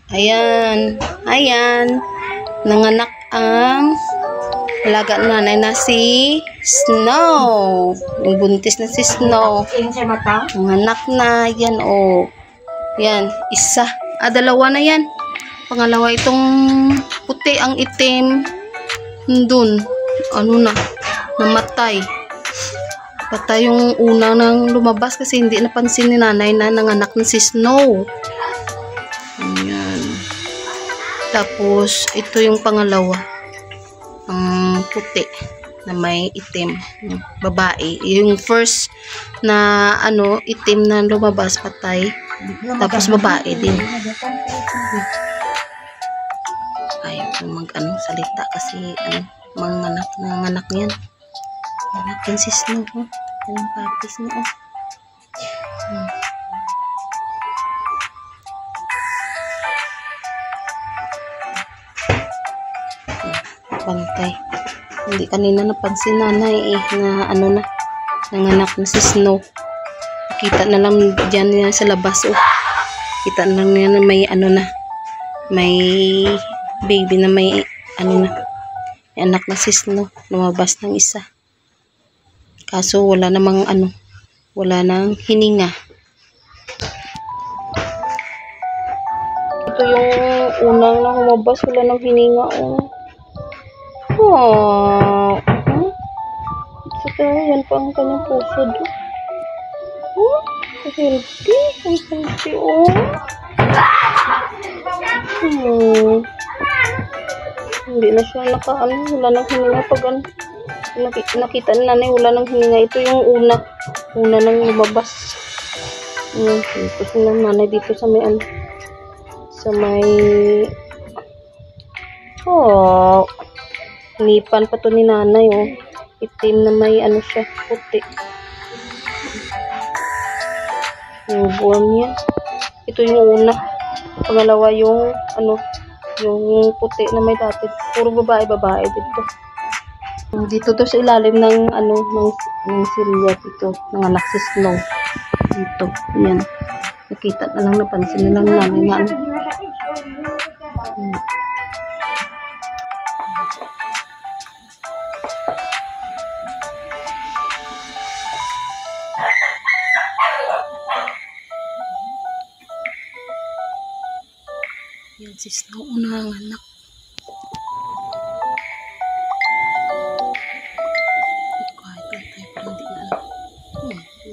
Ayan. Ayan. Nanganak ang alaga nanay na si Snow. Yung buntis na si Snow. Nanganak na. Yan o. Yan. Isa. Dalawa na yan. Pangalawa itong puti ang itim. Dun. Ano na. Namatay. Patay yung una nang lumabas kasi hindi napansin ni nanay na nanganak na si Snow. Ayan. Tapos, ito yung pangalawa. Ang puti na may itim. Babae. Yung first na itim na lumabas, patay. Tapos babae din. Ayaw ko salita kasi manganak niyan. Anak yan si Snow. Anong papis niya. Bantay. Hindi kanina napansin nanay na nanganak na si Snow. Kita na lang dyan sa labas kita na lang yan na may may baby na may anak na si Snow. Lumabas ng isa. Kaso wala namang wala nang hininga. Ito yung unang na lumabas, wala nang hininga. So, yan pa ang kanyang puso. Healthy. Ang healthy, Hindi na siya wala nang hininga pag nakita na nanay, wala nang hininga. Ito yung una nang lumabas. Ito si nanay dito sa may nipan pa to ni nanay itim na may siya, puti. Yung buwan niya. Ito yung una. Pangalawa yung yung puti na may dati. Puro babae dito. Dito to sa ilalim ng ng silya dito. Nanganak si Snow. Dito. Ayan. Nakita na lang, napansin na lang namin na Yan si Snow nanganak.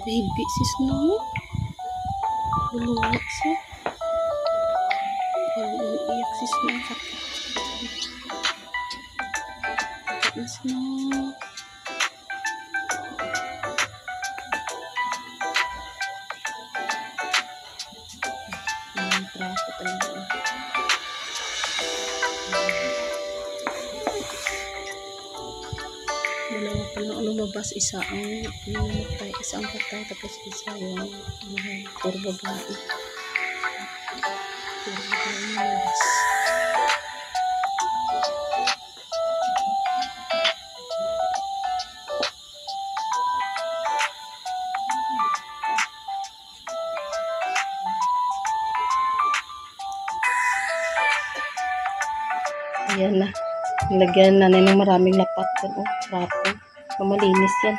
Baby si Snow. Luluwa siya. Iiyak si Snow. Sakit na Snow. Trapo talaga. Dalawa pa na lumabas, isa ang namatay, isa ang patay, tapos isa yung puro babae. Puro babae lumabas. Ayan na. Lagyan na ng maraming lapat yan. Trapo. Malinis yan.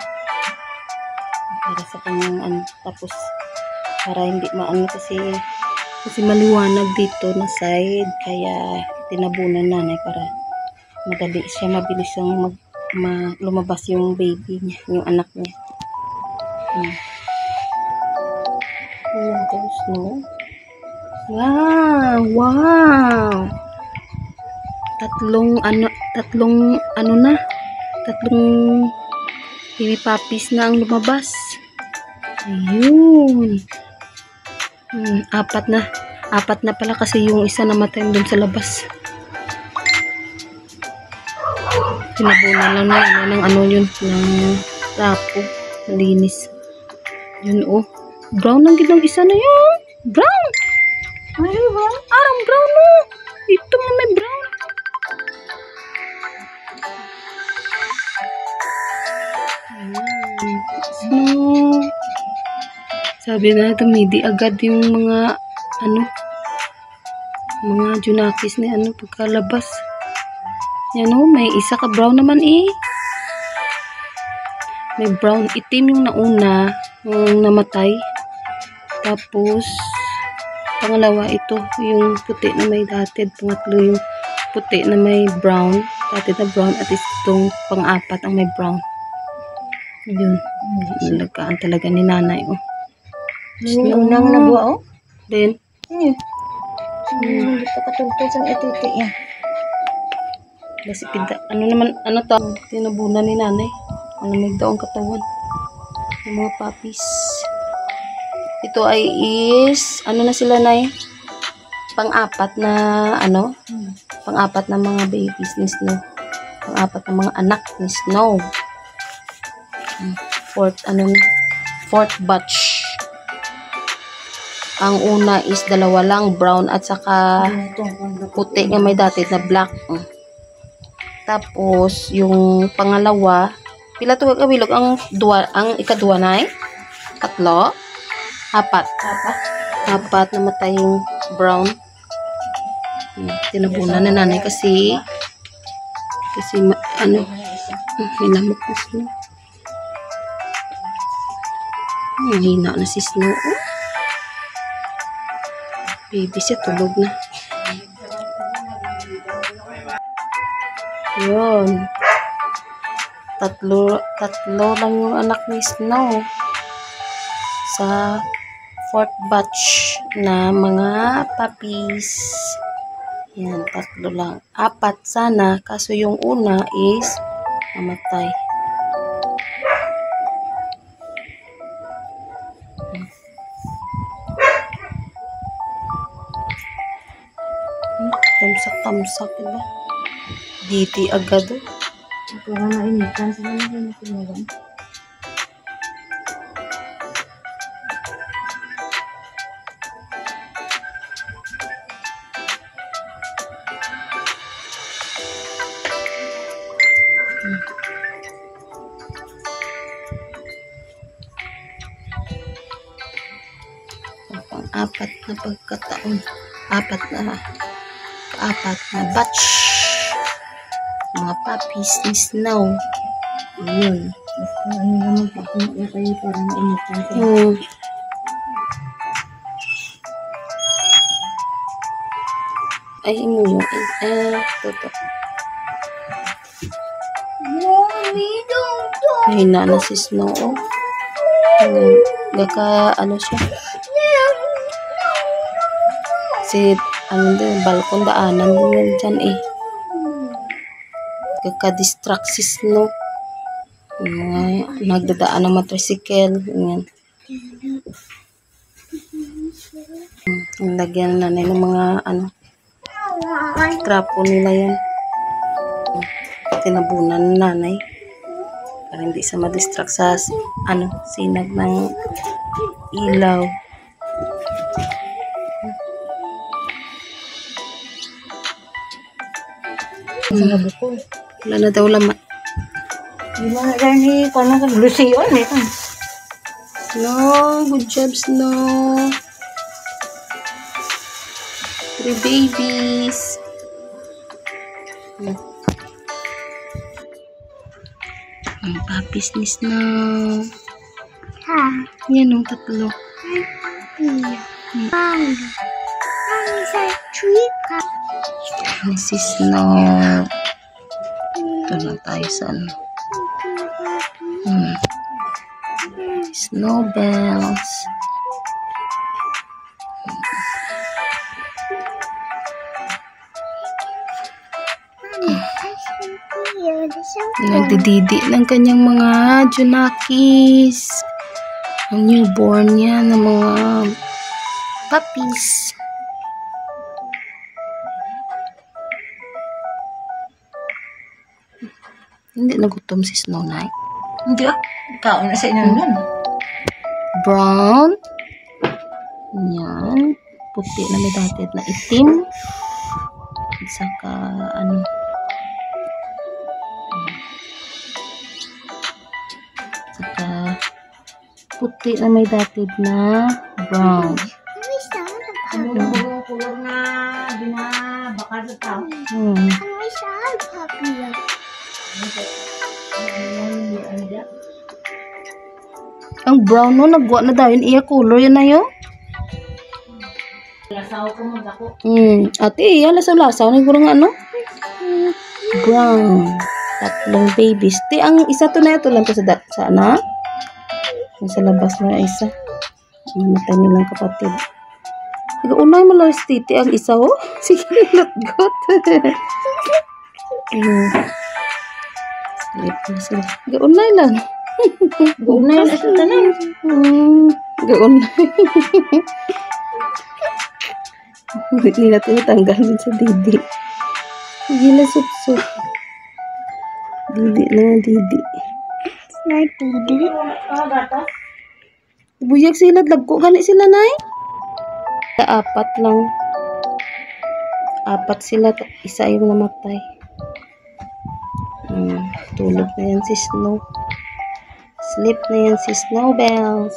Para sa kanyang tapos para hindi kasi maliwanag dito na side. Kaya tinabunan nanay para madali siya, mabilis yung lumabas yung baby niya, yung anak niya. Ayan, tapos no. Wow! Tatlong baby puppies na ang lumabas. Ayun. Apat na pala kasi yung isa namatay dun sa labas. Tinabunan lang na ng yun, ng trapo. Malinis. Yun brown ang ginang isa na yun. Brown! Ayun, arang brown Ito mo may brown. Sabi na tumidi agad yung mga Mga junakis ni ano pagkalabas. Yan o, may isa ka brown naman eh. May brown, itim yung nauna, yung namatay. Tapos, pangalawa ito, yung puti na may datid. Pangatlo yung puti na may brown. Datid na brown. At itong pang-apat ang may brown. Yun. Nalagaan talaga ni nanay. Oh. Yung unang nabuha, oh. Then, Hindi pa katultol sa etiti yan. basi pinta. Ano naman, ano to? Tinabunan ni nanay. Malamig daw ang katawan. Yung mga puppies. Ito ay ano na sila nay? Pang-apat na, ano? Pang-apat na mga babies ni Snow. Pang-apat na mga anak ni Snow. Fourth batch. Ang una is dalawa lang, brown at saka puti nga may datid na black. Tapos, yung pangalawa, pila to kabilog ang ikaduwa na eh? Tatlo? Apat namatay yung brown. Tinabunan na nanay kasi ano, nilamok na Snow. Hina na si Snow. Baby siya, tulog na. Yun. Tatlo lang yung anak ni Snow. Sa fourth batch na mga puppies. Yan, tatlo lang. Apat sana, kaso yung una is namatay. Tamsak, diba? Diti agad. Para mainitan sila na rin natin. Pang-apat na pagkataon. Apat na batch. Mga puppies ni Snow. Yun. Ano naman pakuha kayo para mainitan sila. Ay, mo yun. Toto. Hina na si Snow. Ano siya? Balkon daanan din yan dyan eh. Kaka-distract si Snow. Nagdadaan ng motorcycle. Yan. Lagyan na ng mga trapo nila yan. Tinabunan ng nanay. Para hindi sa ma-distract sa sinag ng ilaw. Wala na daw laman. Di ba na ni kung kag lusion ito. No, good job Snow. 3 babies. Ang puppies ni Snow. Yan ang tatlo. This is Snow. Ito na tayo sa Snow bells. Nagdididi ng kanyang mga junakis. Ang newborn niya ng mga puppies. Hindi nagutom si Snow Night. Hindi kaon na sa inyo nun. Brown. Yan. Puti na may datid na itim. At saka puti na may datid na brown. Ano yung kulor na binabakar sa tao? Hmm. Ang brown no, nagwa na daw yun. Iya color yan na yun. Lasaw ko mag-ako. Ate, iya lasaw-lasaw. Naguro nga ano? Brown. Tatlong babies. Ti, ang isa to na ito lang to sa na? Sa labas na isa. Namatay nilang kapatid. Nag-unay mo lang titi ang isa ho. Sige, nilotgot. Sleep na sila. Nag-unay lang. Gunay na sa tanan. Nag-unay. Hindi na tinatanggal din sa didi. Hindi na sup-sup. Didi na didi. Like didi. Buyag sila, dagko gani sila nay. Apat lang. Apat sila, isa yung namatay. Tulog na yan si Snow. Sleep na yan si Snowbells.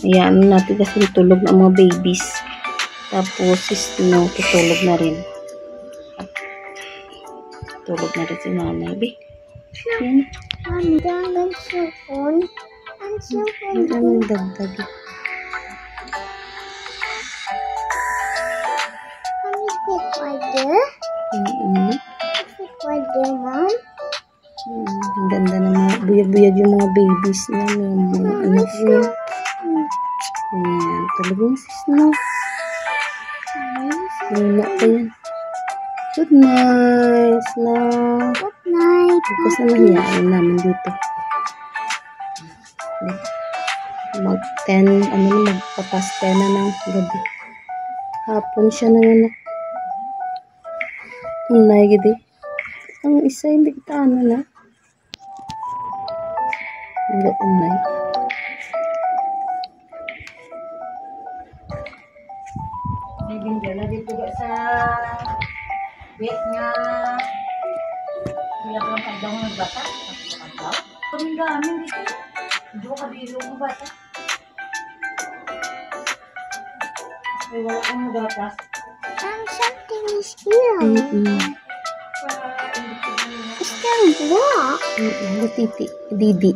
Ayan natin kasi tulog na mga babies. Tapos si Snow tutulog na rin. Tulog na rin si nanay. Yan. Ang cellphone. Ang cellphone. Ang dagdag. Ang fit right there. Fit right there, Mom. Ang ganda ng mga buyag-buyag yung mga babies niya. Yung mga anak niya. Ayan. Tulog na si Snow. Wala pa yan. Good night, Snow. Good night. Bukas na nangyari namin dito. Magpapas 10 na ng gabi. Hapon siya nanganak. Unay gidi. Ang isa hindi kita ano na. Hindi unay. May bindala dito sa bet nga. Wala ka lang pagdaw ng bata. Pagdaw? Kaming gamin dito. Hindi ko kabilo ng bata. Ay, wala kang magatas. Something is here. It's still black. Titi. Didi.